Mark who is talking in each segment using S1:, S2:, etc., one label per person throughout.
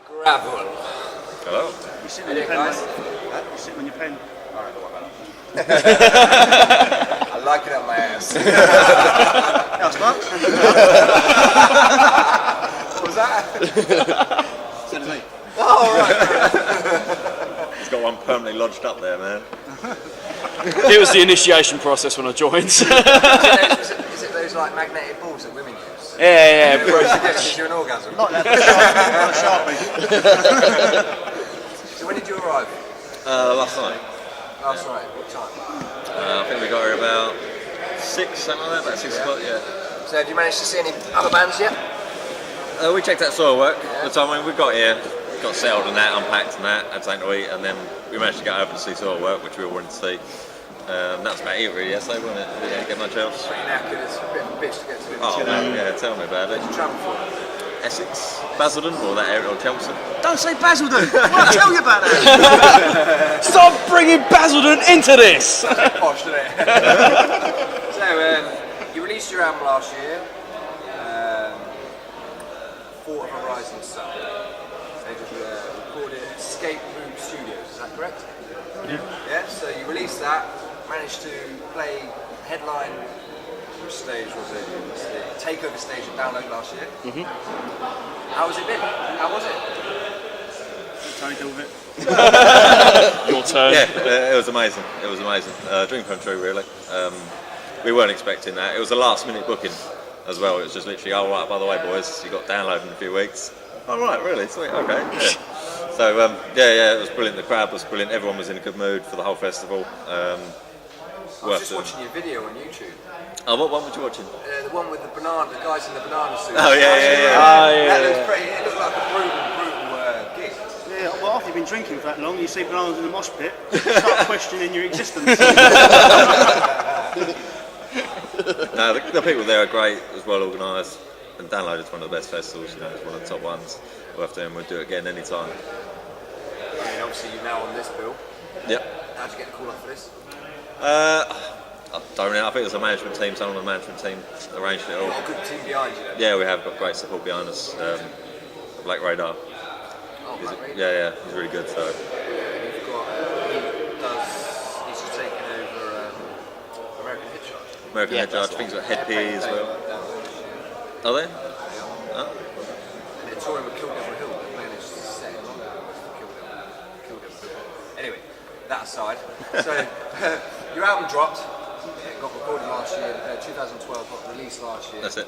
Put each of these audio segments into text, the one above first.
S1: GraVil.
S2: Hello.
S3: You sit on your pen,
S1: guys.
S3: You sit on your pen.
S1: Alright, don't worry about that. I like it up my ass.
S3: How's that?
S1: What was that?
S3: So does he.
S1: Oh, right.
S2: He's got one permanently lodged up there, man.
S4: It was the initiation process when I joined.
S1: Is it those like magnetic balls that women use?
S4: yeah.
S1: Gives you an orgasm.
S3: Like that, Sharpie.
S1: So when did you arrive?
S2: Last night.
S1: Last night. What time?
S2: I think we got here about 6, something like that, about 6 o'clock, yeah.
S1: So have you managed to see any other bands yet?
S2: We checked out Soilwork. The time when we got here, got settled and that, unpacked and that, had something to eat, and then we managed to get over to see Soilwork, which we all wanted to see. That was about it really, yesterday, wasn't it? We didn't get much else.
S1: Pretty knackered. It's a bit of a bitch to get to.
S2: Oh man, yeah, tell me about it.
S1: Where'd you travel for?
S2: Essex, Basildon, or that area, or Chelmsford.
S3: Don't say Basildon. I'll tell you about that.
S4: Stop bringing Basildon into this!
S1: Posh, isn't it? So, you released your album last year, Fort of a Rising Sun. They just recorded at Escape Room Studios, is that correct? Yeah, so you released that, managed to play headline, which stage was it? It was the takeover stage at Download last year. How has it been? How was it?
S3: Tony, deal with it.
S4: Your turn.
S2: Yeah, it was amazing. It was amazing. Dream come true, really. We weren't expecting that. It was a last-minute booking as well. It was just literally, oh right, by the way, boys, you got Download in a few weeks. Oh right, really? Sweet. Okay. Yeah. So yeah, it was brilliant. The crowd was brilliant. Everyone was in a good mood for the whole festival.
S1: I was just watching your video on YouTube.
S2: Oh, what one were you watching?
S1: The one with the guys in the banana suits.
S2: Oh yeah.
S1: That looks pretty. It looked like a brutal gig.
S3: Yeah, well, after you've been drinking for that long, you see bananas in the mosh pit, you start questioning your existence.
S2: No, the people there are great, as well organised, and Download is one of the best festivals. You know, it's one of the top ones. We'll have to, and we'll do it again anytime.
S1: I mean, obviously you're now on this bill.
S2: Yep.
S1: How'd you get the call up for this?
S2: I don't know. I think it was a management team. Someone on the management team arranged it all.
S1: You've got a good team behind you then?
S2: Yeah, we have got great support behind us. Black Radar.
S1: Oh, Black Radar.
S2: Yeah, he's really good. So.
S1: You've got, he's just taken over American Hitchhiker.
S2: American Hitchhiker. I think he's got Head P as well. Are they? Oh.
S1: And they're touring with Kill Devil Hill. They managed to set it longer with Kill Devil Hill. Anyway, that aside. So, your album dropped. It got recorded last year. 2012 got released last year.
S2: That's it.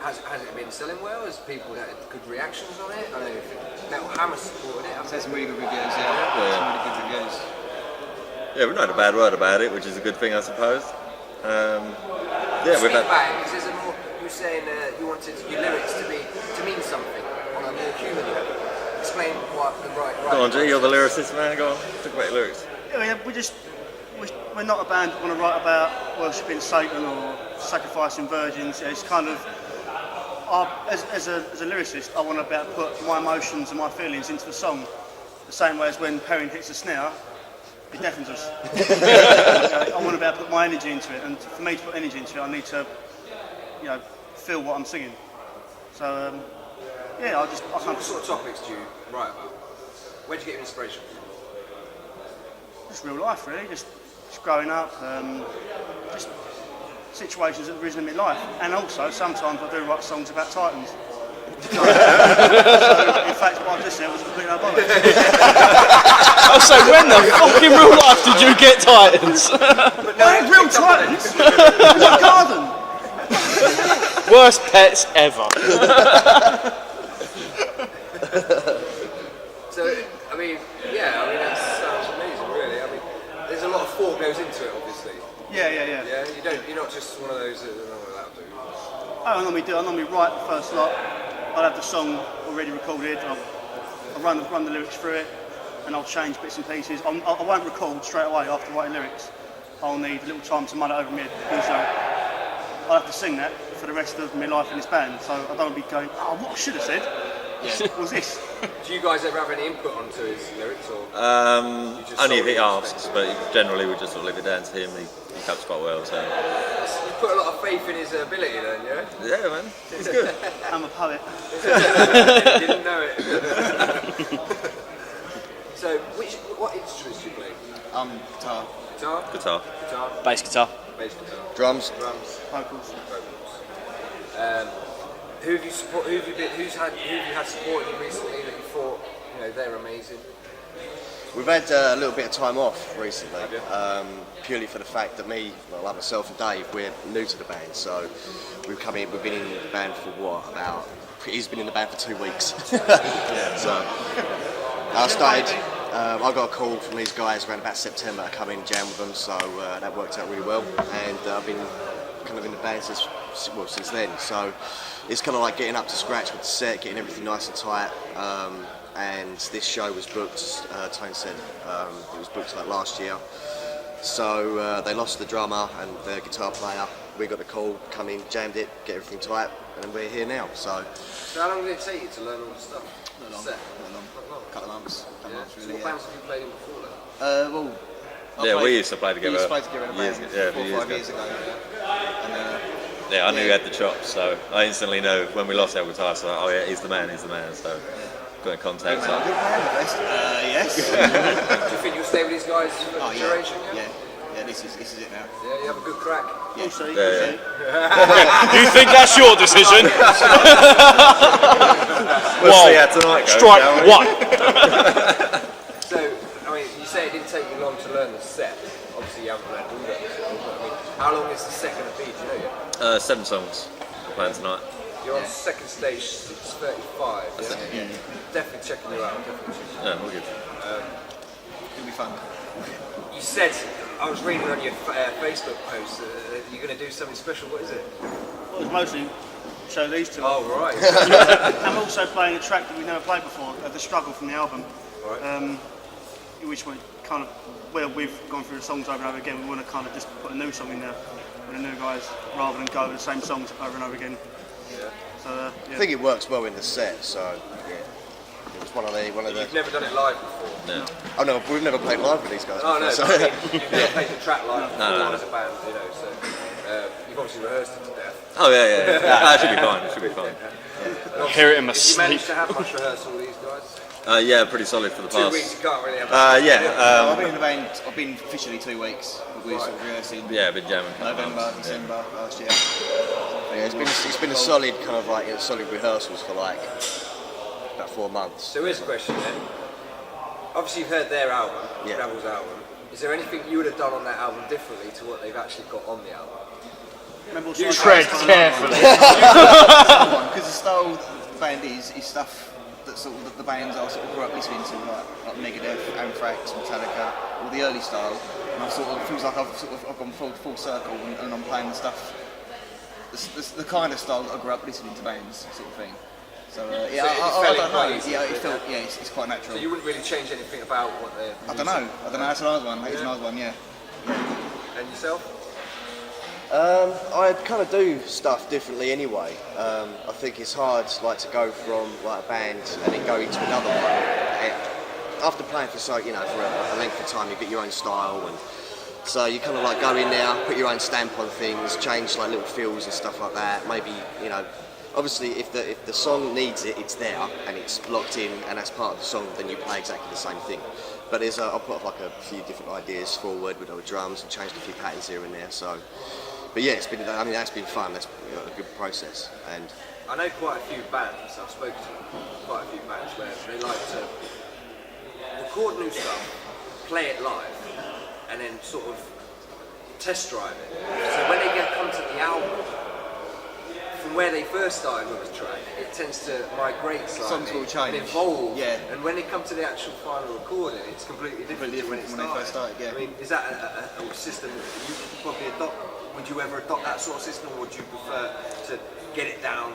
S1: Has it been selling well? Has people had good reactions on it? I know Metal Hammer supported it.
S5: I've had some really good reviews, yeah. Some really good reviews.
S2: Yeah, we've not had a bad word about it, which is a good thing, I suppose. Yeah, we've had.
S1: Back, is there more? You were saying you wanted your lyrics to mean something on a more human level. Explain what the right.
S2: Go on, G, you're the lyricist, man. Go on, talk about your lyrics.
S3: Yeah, we're not a band that want to write about worshipping Satan or sacrificing virgins. It's kind of, as a lyricist, I want to be able to put my emotions and my feelings into the song, the same way as when Perrin hits a snare, it deafens us. I want to be able to put my energy into it, and for me to put energy into it, I need to, feel what I'm singing. So, yeah, I can't.
S1: What sort of topics do you write about? Where do you get your inspiration from?
S3: Just real life, really. Just growing up, just situations that have arisen in my life, and also sometimes I do write songs about Titans. So, in fact, what I just said was a complete no-bother.
S4: I'll say, when the fucking real life did you get Titans?
S3: They're real Titans. In my garden.
S4: Worst pets ever.
S1: So, that sounds amazing, really. I mean, there's a lot of thought goes into it, obviously.
S3: Yeah.
S1: Yeah, you're not just one of those that that'll do.
S3: I normally write the first lot. I'll have the song already recorded. I'll run the lyrics through it, and I'll change bits and pieces. I won't record straight away after writing lyrics. I'll need a little time to mull it over my head, because I'll have to sing that for the rest of my life in this band. So I don't want to be going, oh, what I should have said. What was this?
S1: Do you guys ever have any input onto his lyrics, or just
S2: Only if
S1: solely
S2: he asks,
S1: respect?
S2: but generally we just sort of leave it down to him. He copes quite well, so
S1: You put a lot of faith in his ability, then, yeah?
S2: yeah, man, he's good.
S3: I'm a poet.
S1: Didn't know it. So, what instruments do you play?
S5: Guitar.
S1: Guitar,
S2: Guitar.
S4: Bass guitar.
S1: bass guitar,
S5: Drums.
S1: drums,
S3: Vocals.
S1: vocals. Who have you support? Who have you had supporting you recently that you thought, they're amazing?
S6: We've had a little bit of time off recently,
S1: Have you?
S6: purely for the fact that like myself and Dave, we're new to the band, so we've been in the band for he's been in the band for 2 weeks. So I started, I got a call from these guys around about September to come in and jam with them, so that worked out really well, and I've been kind of in the band since then, so it's kind of like getting up to scratch with the set, getting everything nice and tight. And this show was booked, Tone said, it was booked like last year. So they lost the drummer and the guitar player. We got the call, come in, jammed it, get everything tight, and we're here now. So
S1: How long did it take you to learn all the stuff?
S5: Not long.
S1: Set?
S5: Not long.
S1: Not long.
S5: Couple of months.
S1: Yeah.
S5: Months
S1: So
S5: really.
S1: what
S5: Yeah.
S1: bands have you played in before then?
S5: Well.
S2: Yeah, we used to play together.
S5: We used to play together in a
S2: years
S5: band
S2: ago, yeah, a
S5: 4
S2: few
S5: or 5
S2: years
S5: years ago. And,
S2: Yeah, I knew he
S5: Yeah.
S2: had the chops, so I instantly know when we lost our guitar. So oh yeah, he's the man. So got in contact. So.
S5: yes.
S1: Do you think you'll stay with these guys for the duration?
S5: Yeah. Yeah, this is it now.
S1: Yeah, you have a good crack.
S3: We'll see.
S2: Yeah.
S4: You think that's your decision?
S2: We'll see how tonight goes.
S4: Strike
S2: shall we?
S4: one.
S1: So, you say it didn't take you long to learn the set. Obviously, you haven't learned all that before, but how long is the set going to be? Do you know yet?
S2: 7 songs we're playing tonight.
S1: You're on second stage, 6:35. Yeah? Definitely checking you out.
S2: Yeah, we're good.
S5: It'll be fun.
S1: You said, I was reading on your Facebook post, you're going to do something special. What is it?
S3: Well, it's mostly show these two.
S1: Oh, right.
S3: I'm also playing a track that we've never played before, The Struggle from the album.
S1: Right.
S3: Which we kind of, where we've gone through the songs over and over again, we want to kind of just put a new song in there with the new guys rather than go with the same songs over and over again.
S1: Yeah.
S3: So,
S6: I think it works well in the set. So yeah, it was one of the.
S1: You've never done it live before?
S2: No.
S6: Oh no, we've never played live with these guys.
S1: Oh, no,
S6: before,
S1: but
S6: so.
S1: I mean, you've never played the track live before
S2: No.
S1: as a band, so you've obviously rehearsed it to death.
S2: Oh yeah. That should be fine. It should be fine.
S4: Hear it in my
S1: Did you
S4: sleep.
S1: manage to have much rehearsal with these guys?
S2: Yeah, pretty solid for the
S1: 2 weeks,
S2: past.
S1: you can't really have
S2: Yeah.
S5: I've been in the band. I've been officially 2 weeks. But we're sort of rehearsing
S2: Yeah, been jamming. a couple
S5: November,
S2: months, yeah.
S5: December last year.
S6: Yeah, it's been a solid kind of like solid rehearsals for like about 4 months.
S1: So here's a question then. Obviously you've heard their album,
S6: Yeah.
S1: GraVil's album. Is there anything you would have done on that album differently to what they've actually got on the album?
S3: remember
S1: You
S4: Tread carefully.
S5: Because the style the band is stuff that sort of the bands I sort of grew up listening to, like Megadeth, Anthrax, Metallica, all the early style. And I've sort of feels like I've gone full circle and I'm playing the stuff, the kind of style that I grew up listening to bands, sort of thing. So yeah,
S1: So it
S5: I
S1: felt
S5: don't
S1: quite
S5: know.
S1: easy,
S5: Yeah,
S1: did
S5: it felt it's quite natural.
S1: So you wouldn't really change anything about what they're...
S5: I don't know. That's a nice one. That is a nice one. Yeah.
S1: And yourself?
S6: I kind of do stuff differently anyway. I think it's hard like to go from like a band and then go into another one. After playing for for a length of time, you get your own style, and so you kind of like go in there, put your own stamp on things, change like little feels and stuff like that. Maybe obviously if the song needs it, it's there and it's locked in, and that's part of the song. Then you play exactly the same thing. But I'll put like a few different ideas forward with our drums and changed a few patterns here and there. So. But yeah, that's been fun. That's a good process. And
S1: I know quite a few bands, I've spoken to quite a few bands where they like to record new stuff, play it live, and then sort of test drive it. So when they come to the album, from where they first started with a track, it tends to migrate slightly
S5: Songs will change.
S1: and evolve.
S5: Yeah.
S1: And when they come to the actual final recording, it's completely different to when it
S5: when they first started, yeah.
S1: I mean, is that a system that you could probably adopt? Would you ever adopt that sort of system, or would you prefer to get it down?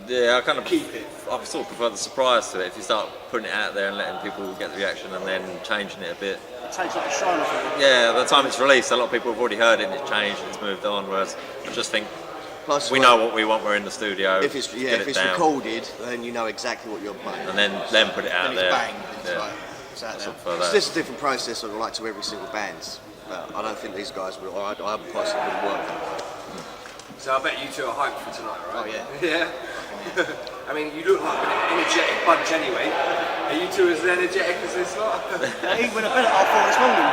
S2: Yeah, I kind of
S1: Keep it.
S2: I sort of prefer the surprise to it. If you start putting it out there and letting people get the reaction and then changing it a bit.
S3: It takes like a shine off it.
S2: Yeah, by the time it's released, a lot of people have already heard it and it's changed and it's moved on. Whereas I just think
S6: Plus,
S2: we know what we want. We're in the studio.
S6: If it's
S2: get
S6: if
S2: it
S6: it's
S2: down,
S6: recorded, then you know exactly what you're playing.
S2: and then put it out
S5: Then it's
S2: there.
S5: bang. It's
S2: Yeah.
S5: like, it's out
S2: That's
S5: there.
S2: all for
S6: It's
S2: that.
S6: just a different process, I'd like to every single band. But I don't think these guys will. I personally wouldn't work that way.
S1: So I bet you two are hyped for tonight, right?
S5: Oh, yeah.
S1: Yeah? I mean, you look like an energetic bunch anyway. Are you two as energetic as this lot?
S3: He went to bed at 4 this morning.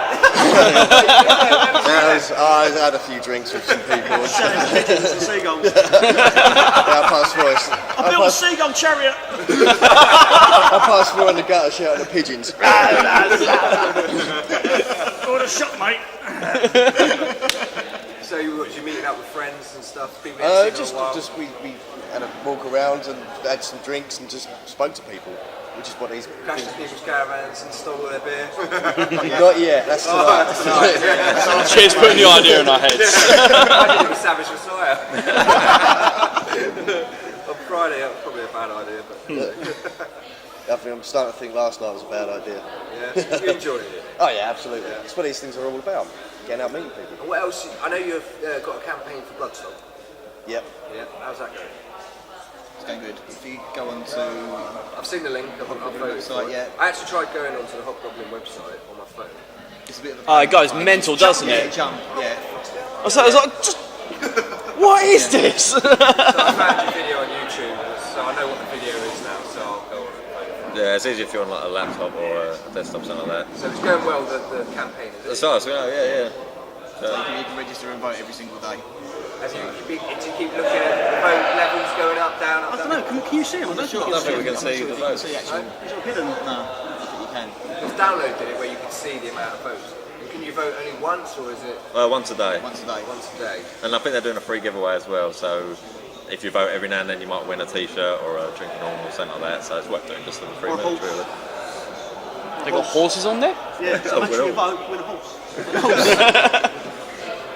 S6: I had a few drinks with some people.
S3: Shouting at pigeons and seagulls.
S6: I passed voice.
S3: I built a seagull chariot.
S6: I passed through in the gutter shouting at pigeons.
S3: What a shot, mate.
S1: So you meeting up with friends and stuff? People you haven't seen in a while?
S6: We had a walk around and had some drinks and just spoke to people, which is what these.
S1: Crashed into people's caravans and stole their beer.
S6: Not yet. That's tonight.
S4: Cheers putting the idea in our heads.
S1: I did it with Savage Messiah. On Friday, that was probably a bad idea, but
S6: I'm starting to think last night was a bad idea.
S1: yeah, you enjoyed it.
S6: Oh yeah, absolutely. It's what these things are all about. Getting out meeting people.
S1: And what else? I know you've got a campaign for Bloodstock.
S6: Yep.
S1: Yeah, how's that going?
S5: It's going good. If you go on to
S1: I've seen the link. I've voted for it.
S5: yeah.
S1: I actually tried going onto the Hobgoblin website on my phone.
S5: it's a bit of a
S4: It goes mental, doesn't
S5: yeah,
S4: it?
S5: jump. Yeah.
S4: I was like, just what is this?
S1: So I found your video on YouTube, so I know what the video is now. So I'll go on and vote for it.
S2: Yeah, it's easier if you're on like a laptop or a desktop, something like that.
S1: So it's going well. The campaign is
S2: That's
S1: it?
S2: us, yeah.
S5: So you can register and vote every single day.
S1: As you keep looking at the vote levels going up, down, up,
S3: I don't
S1: down.
S3: know, can you see him? I don't think
S2: I
S3: you
S2: don't think we
S3: can
S2: can
S3: see
S2: see
S3: him.
S2: the votes.
S5: See actual.
S3: He's all hidden.
S5: No, I think you can.
S1: There's download did it where you can see the amount of votes. And can you vote only once or is it
S2: Once a day.
S5: Once a day.
S1: once a day?
S2: And I think they're doing a free giveaway as well, so if you vote every now and then you might win a t-shirt or a drinking horn or something like that, so it's worth doing just for the 3
S3: Or a
S2: minutes
S3: horse.
S2: really.
S4: They got horses on there?
S3: Yeah, so make sure you vote, win a horse.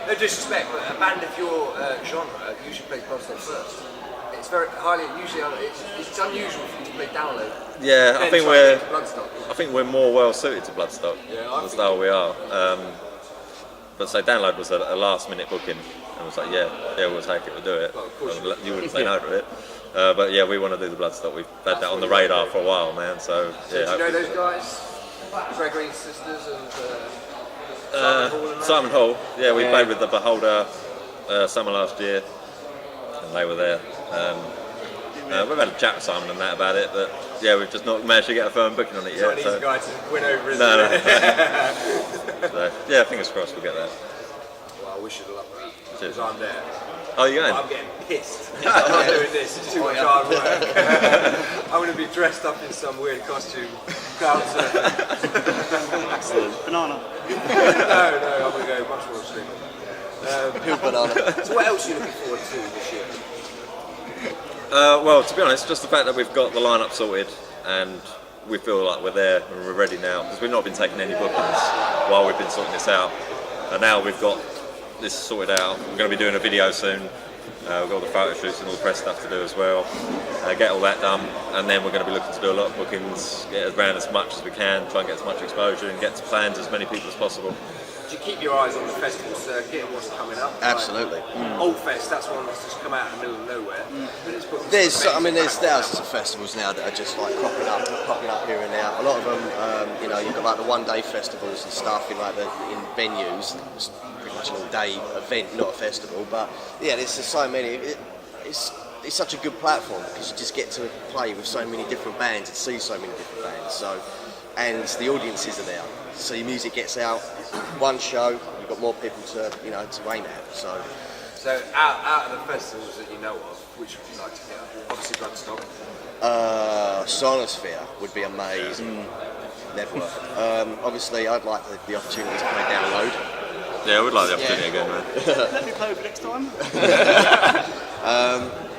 S1: No disrespect, but a band of your genre usually plays Bloodstock first. It's very highly it's unusual for you to play download.
S2: Yeah, I
S1: then
S2: think
S1: try and get to Bloodstock.
S2: I think we're more well suited to Bloodstock,
S1: Yeah, I
S2: the
S1: think
S2: style we are. But so Download was a last minute booking, and it was like, yeah, we'll take it, we'll do it.
S1: Well, of course
S2: You wouldn't say no to it. But yeah, we want to do the Bloodstock. We've had that on the radar for a while, man. So
S1: So
S2: yeah.
S1: do you know
S2: hopefully-
S1: those guys? Gregory's sisters and
S2: Simon Hall, yeah, we played with the Beholder summer last year, and they were there. We've had a chat with Simon and that about it, but yeah, we've just not managed to get a firm booking on it
S1: It's not
S2: yet.
S1: an easy guy to win over, is
S2: No,
S1: it?
S2: So, yeah, fingers crossed we'll get that.
S1: Well, I wish you the luck, mate,
S2: Cheers.
S1: because I'm there.
S2: Oh, you going?
S1: I'm getting pissed. I'm not doing this. It's too much hard work. I'm going to be dressed up in some weird costume. Crowd surfing.
S3: Banana.
S1: No, I'm going to go much more extreme.
S6: Peeled banana.
S1: So what else are you looking forward to this year?
S2: Well, to be honest, just the fact that we've got the lineup sorted and we feel like we're there and we're ready now, because we've not been taking any bookings while we've been sorting this out, and now we've got this sorted out. We're going to be doing a video soon. We've got all the photo shoots and all the press stuff to do as well. Get all that done, and then we're going to be looking to do a lot of bookings, get around as much as we can, try and get as much exposure and get to plans as many people as possible.
S1: Do you keep your eyes on the festival circuit and what's coming up?
S6: Absolutely.
S1: Like, Old Fest, that's one that's just come out in the middle of nowhere. But it's booked
S6: There's
S1: amazing
S6: thousands of festivals now that are just like popping up here and there. A lot of them, you've got like the one-day festivals and stuff in venues. It's pretty much an all-day event, not a festival. But yeah, there's just so many. It's such a good platform because you just get to play with so many different bands and see so many different bands. So, and the audiences are there. So your music gets out. One show, you've got more people to aim at. So
S1: out of the festivals that you know of, which would you like to get? Obviously Bloodstock.
S6: Sonosphere would be amazing. Network. Obviously, I'd like the opportunity to play Download.
S2: Yeah, I would like the opportunity again, man.
S3: Let me play with you next time.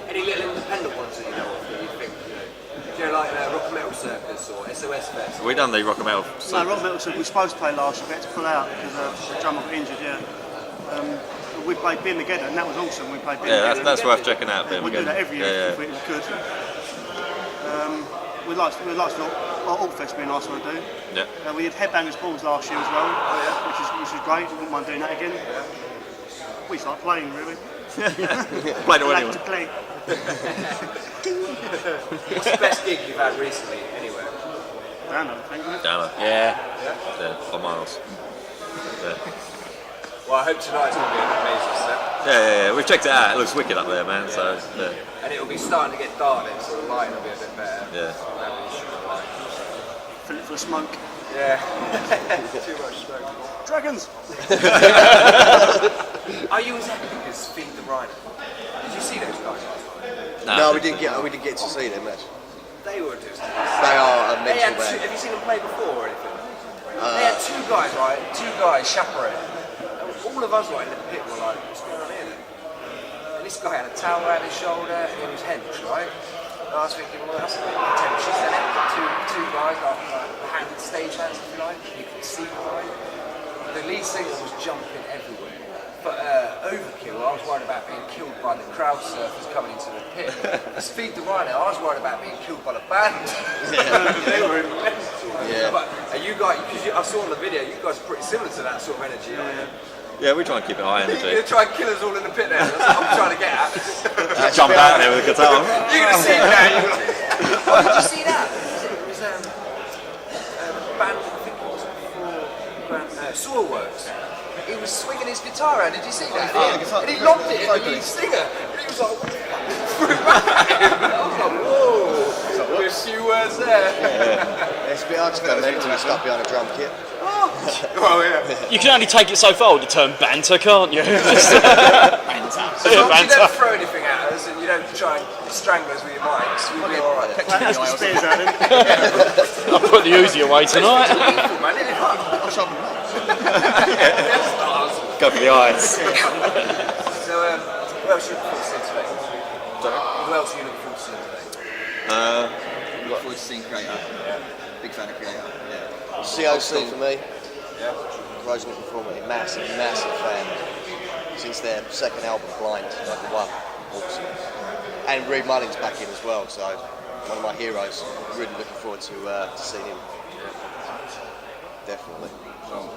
S1: Any little independent ones that you know of that you think, do you know, like Rock and Metal Circus or SOS Fest?
S2: We done the Rock and Metal.
S3: No, Rock Metal said we were supposed to play last year, we had to pull out because the drummer got injured, yeah. We played Beer Together and that was awesome. We played Beer
S2: Yeah,
S3: Together.
S2: that's worth checking out.
S3: We'd do that every year if we could. We'd like to do Alt Fest being a nice one to do.
S2: Yeah.
S3: We did Headbangers Balls last year as well, which is great. We wouldn't mind doing that again. We start playing really.
S2: Played to
S3: Like
S2: anyone.
S3: to play.
S1: What's the best gig you've had recently, anywhere?
S3: Down, I think. isn't it?
S2: Down there. Yeah, for miles. Yeah.
S1: Well, I hope tonight's going to be an amazing set.
S2: Yeah, we've checked it out. It looks wicked up there, man. So, yeah.
S1: And it'll be starting to get dark then, so the lighting will be a bit better.
S2: Yeah.
S3: Fill it full of smoke.
S1: Yeah. Too much smoke.
S3: Dragons!
S1: Are you as happy as Feed the Rhino? Did you see those guys last night?
S6: No, we didn't get to see them actually.
S1: They were just...
S6: They are a
S1: They had
S6: mental
S1: two,
S6: band.
S1: have you seen them play before or anything? They had two guys, right? Two guys chaperoning. And all of us right in the pit were like, what's going on here then? And this guy had a towel around his shoulder and he was hench, right? And I was thinking, well, that's a bit pretentious, isn't it? Two guys, like stage hands, if you like. You could see behind. The lead singer was jumping everywhere. But Overkill, I was worried about being killed by the crowd surfers coming into the pit. Feed the Rhino, I was worried about being killed by the band. They were immense.
S6: Yeah.
S1: But you guys, because I saw on the video, you guys are pretty similar to that sort of energy.
S2: Yeah, we try and keep it high
S1: You're
S2: energy.
S1: going to try and kill us all in the pit there. That's what I'm trying to get at.
S2: Jump out there with a guitar.
S1: You're going to see that. Oh, did you see that? It was a band, I think it was before Soilworks. He was swinging his guitar around. Did you see that? And he lobbed it at the lead singer. And he was like, what the fuck? Threw it back at him. And I was like, whoa. A few words there.
S6: It's a bit hard to go mental and stuff behind a drum kit.
S1: Oh, yeah.
S4: You can only take it so far with the term banter, can't you?
S1: As
S4: Yeah,
S1: long as you
S4: banter.
S1: don't throw anything at us and you don't try and strangle us with your mics, we'll be alright.
S3: That's the spears out then.
S4: I'll put the Uzi away tonight.
S1: Man, isn't it?
S5: I'll shove them up.
S2: Go for the eyes.
S1: So, who else are you looking forward to seeing today? Who else are you looking forward to seeing today?
S5: Look forward to seeing Creator. Big fan of Creator. Yeah.
S6: COC for me.
S1: Yeah.
S6: Rising Up Before Me. Massive fan. Since their second album, Blind, #1. Awesome. And Reed Mullins back in as well, so one of my heroes. Really looking forward to seeing him. Definitely.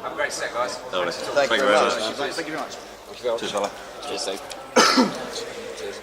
S1: Have a great set, guys.
S6: Thank you very much.
S5: Thank you very much.
S2: Cheers, fella.
S4: Cheers, Steve.
S1: Cheers.